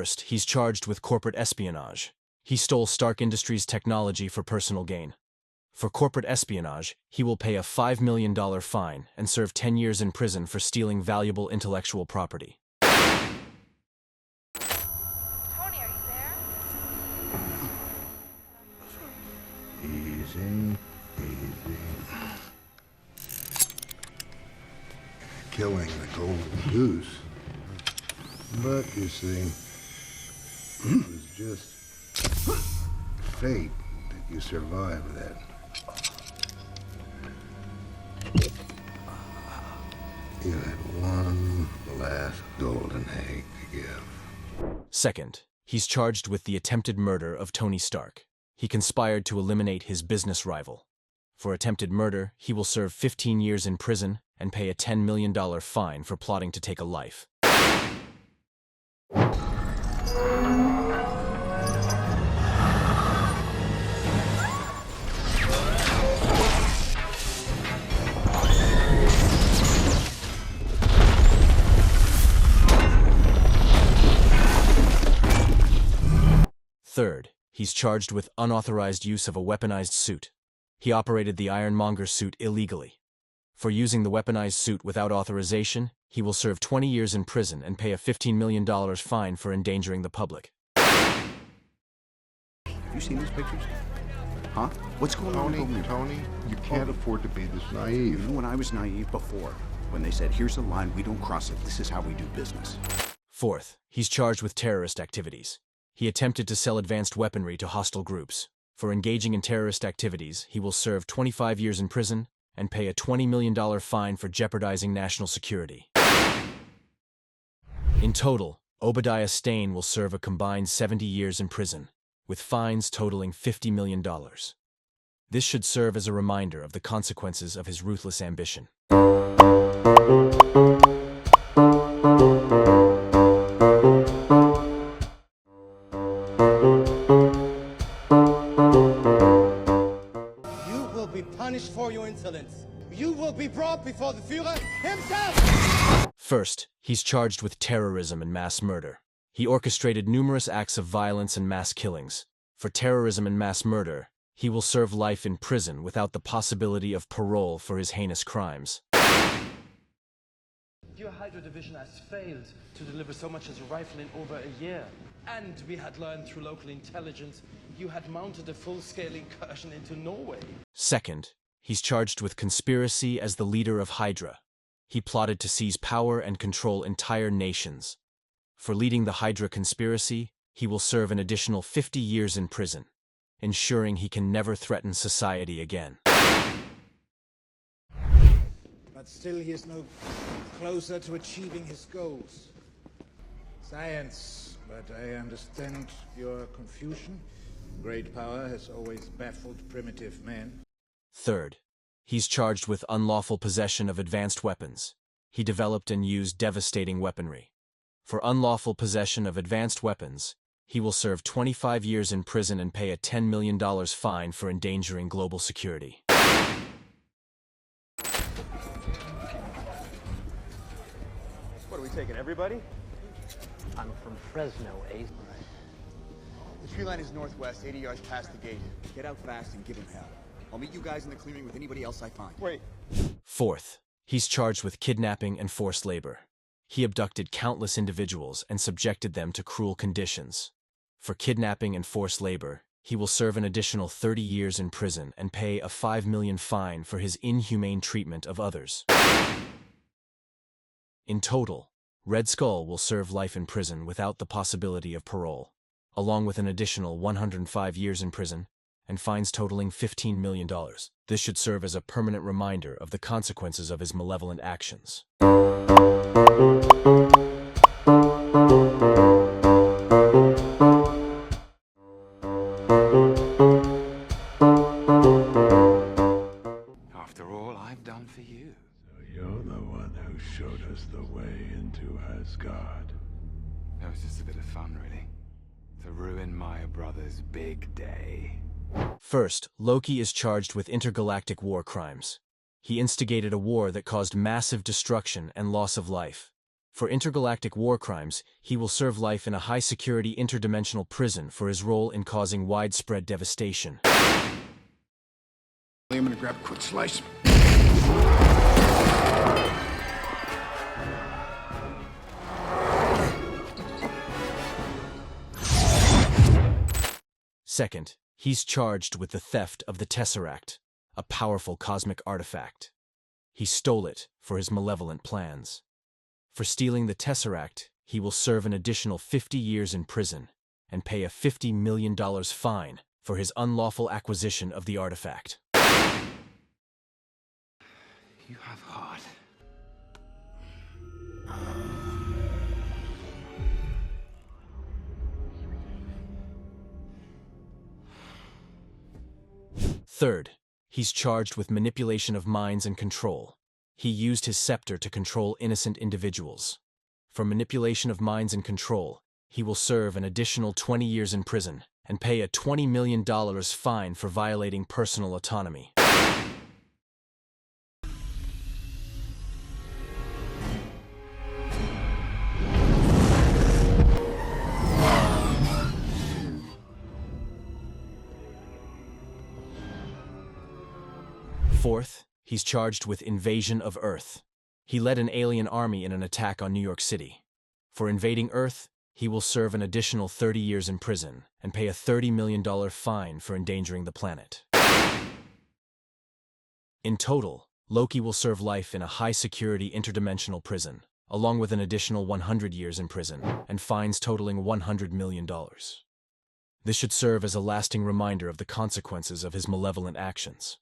First, he's charged with corporate espionage. He stole Stark Industries' technology for personal gain. For corporate espionage, he will pay a $5 million fine and serve 10 years in prison for stealing valuable intellectual property. Tony, are you there? Easy, easy. Killing the golden goose. But you see, it was just fate that you survived that. You had one last golden egg to give. Second, he's charged with the attempted murder of Tony Stark. He conspired to eliminate his business rival. For attempted murder, he will serve 15 years in prison and pay a $10 million fine for plotting to take a life. Third, he's charged with unauthorized use of a weaponized suit. He operated the Ironmonger suit illegally. For using the weaponized suit without authorization, he will serve 20 years in prison and pay a $15 million fine for endangering the public. Have you seen these pictures? Huh? What's going on? Tony, you can't afford to be this naive. You know when I was naive before, when they said, here's the line, we don't cross it, this is how we do business. Fourth, he's charged with terrorist activities. He attempted to sell advanced weaponry to hostile groups. For engaging in terrorist activities, he will serve 25 years in prison and pay a $20 million fine for jeopardizing national security. In total, Obadiah Stane will serve a combined 70 years in prison, with fines totaling $50 million. This should serve as a reminder of the consequences of his ruthless ambition. You will be punished for your insolence. You will be brought before the Führer himself! First, he's charged with terrorism and mass murder. He orchestrated numerous acts of violence and mass killings. For terrorism and mass murder, he will serve life in prison without the possibility of parole for his heinous crimes. Your Hydra division has failed to deliver so much as a rifle in over a year. And we had learned through local intelligence you had mounted a full-scale incursion into Norway. Second, he's charged with conspiracy as the leader of Hydra. He plotted to seize power and control entire nations. For leading the Hydra conspiracy, he will serve an additional 50 years in prison, ensuring he can never threaten society again. But still he is no closer to achieving his goals. Science, but I understand your confusion. Great power has always baffled primitive men. Third, he's charged with unlawful possession of advanced weapons. He developed and used devastating weaponry. For unlawful possession of advanced weapons, he will serve 25 years in prison and pay a $10 million fine for endangering global security. What are we taking, everybody? I'm from Fresno, eh? The tree line is northwest, 80 yards past the gate. Get out fast and give him hell. I'll meet you guys in the clearing with anybody else I find. Wait. Fourth, he's charged with kidnapping and forced labor. He abducted countless individuals and subjected them to cruel conditions. For kidnapping and forced labor, he will serve an additional 30 years in prison and pay a $5 million fine for his inhumane treatment of others. In total, Red Skull will serve life in prison without the possibility of parole, along with an additional 105 years in prison and fines totaling $15 million. This should serve as a permanent reminder of the consequences of his malevolent actions. After all I've done for you. So you're the one who showed us the way into Asgard. That was just a bit of fun, really. To ruin my brother's big day. First, Loki is charged with intergalactic war crimes. He instigated a war that caused massive destruction and loss of life. For intergalactic war crimes, he will serve life in a high-security interdimensional prison for his role in causing widespread devastation. I'm gonna grab a quick slice. Second, he's charged with the theft of the Tesseract, a powerful cosmic artifact. He stole it for his malevolent plans. For stealing the Tesseract, he will serve an additional 50 years in prison and pay a $50 million fine for his unlawful acquisition of the artifact. You have heart. Third, he's charged with manipulation of minds and control. He used his scepter to control innocent individuals. For manipulation of minds and control, he will serve an additional 20 years in prison and pay a $20 million fine for violating personal autonomy. Fourth, he's charged with invasion of Earth. He led an alien army in an attack on New York City. For invading Earth, he will serve an additional 30 years in prison and pay a $30 million fine for endangering the planet. In total, Loki will serve life in a high-security interdimensional prison, along with an additional 100 years in prison and fines totaling $100 million. This should serve as a lasting reminder of the consequences of his malevolent actions.